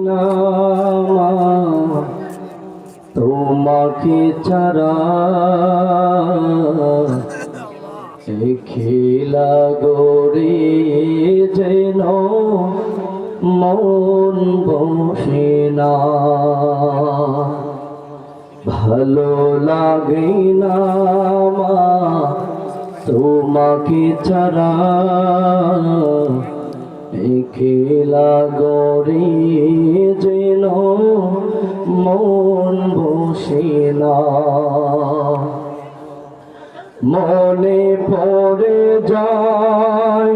নামা তোমাকে ছাড়া খেলা গড়ে যেন মন বসে না, ভালো লাগে না মা তোমাকে ছাড়া খেলা গড়ে যেন মন বসে না। মনে পড়ে যায়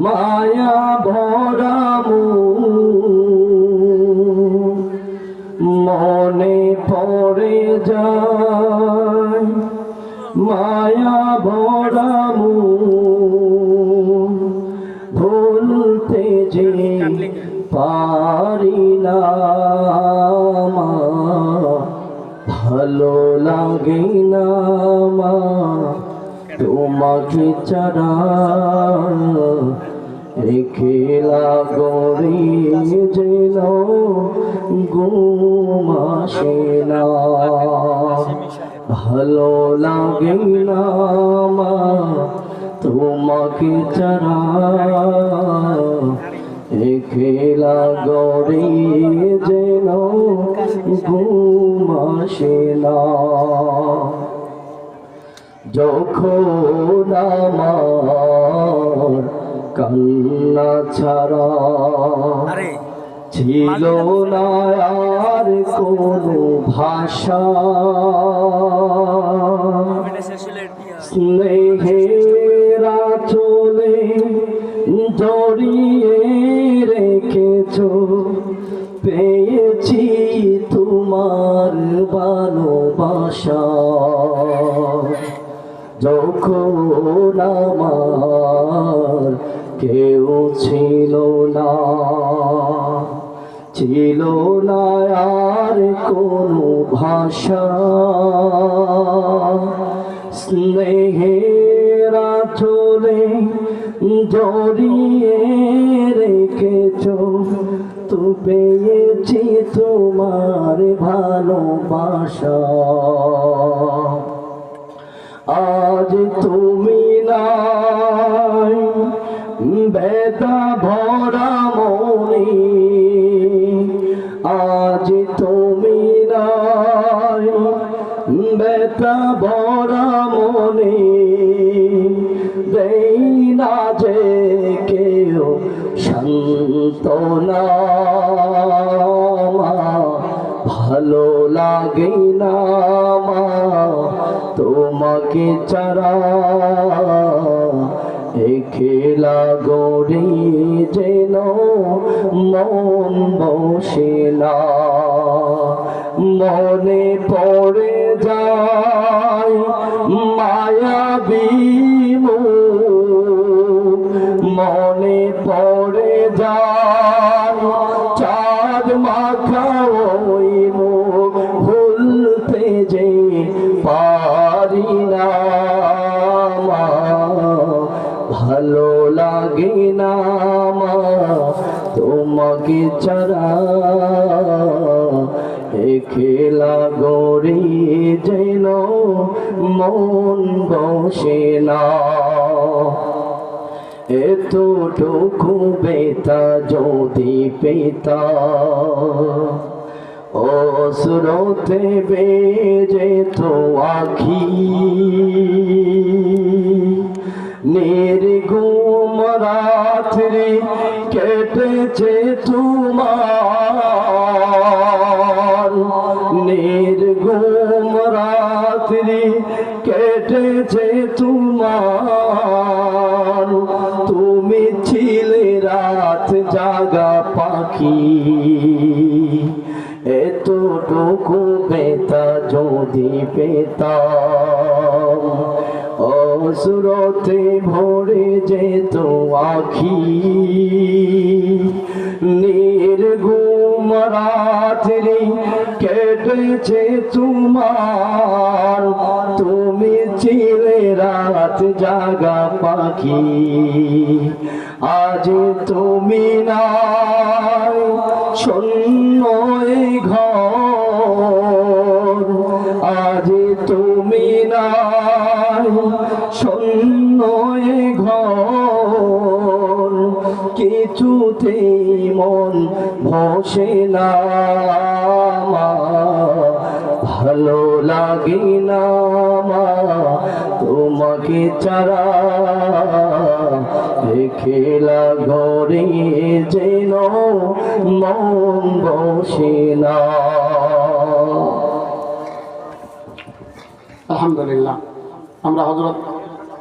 মায়া ভরা মনে পড়ে যায় মায়া ভরা ভুলতে যে পারি না মা, ভালো লাগে না মা তোমাকে ছাড়া খেলা গড়ে যেন ঘুম আসে না, ভালো লাগে না মা তোমাকে ছাড়া খেলা গড়ে যেন ঘুম আসে না। যখন আমার কান্না ছাড়া ছিল না আর কোনো ভাষা, স্নেহের আঁচলে জড়িয়ে রেখেছো, পেয়েছি তোমার ভালোবাসা। যখন আমার কেউ ছিল না, ছিল না আর কোনো ভাষা, স্নেহের আঁচলে জড়িয়ে রেখেছো, তো পেয়েছি তোমার ভালোবাসা। আজ তুমি নাই বেদা ভরা মনে, আজ তুমি নাই বেদা ভরা মনে, দেই না যে কেউ সান্ত্বনা, ভালো লাগে না মা তোমাকে ছাড়া খেলা গড়ে যেন মন বসে না। মনে পড়ে যায় মায়াবী মনে পড়ে যায় চাঁদ মাখা ওই মুখ, ভুলতে যে পারি না মা, ভালো লাগে না মা তোমাকে ছাড়া খেলা গড়ে যেন মন বসে না। এতটুকু বেতা যদি পেতা অশ্রুতে বেজে তো আখি, নির্ঘুম রাত্রি কেটেছে তোমার, নির্ঘুম রাত্রি কেটেছে তোমার, তুমি ছিলে রাত জাগা পাখি। এতটুকু বেতা যদি পেতাম অশ্রুতে ভরে যেত আখি, নির্ঘুম রাত্রি কেটেছে তোমার, তুমি ছিলে রাত জাগা পাখি। আজ তুমি নাই শূন্য এই ঘর, আজ তুমি নাই, শূন্য এই ঘর, কিছুতেই মন বসে না, ভালো লাগে না মা তোমাকে ছাড়া, খেলা ঘরে যেন মন বসে না। আলহামদুলিল্লাহ, আমরা হযরত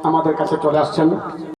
আমাদের কাছে চলে আসছেন।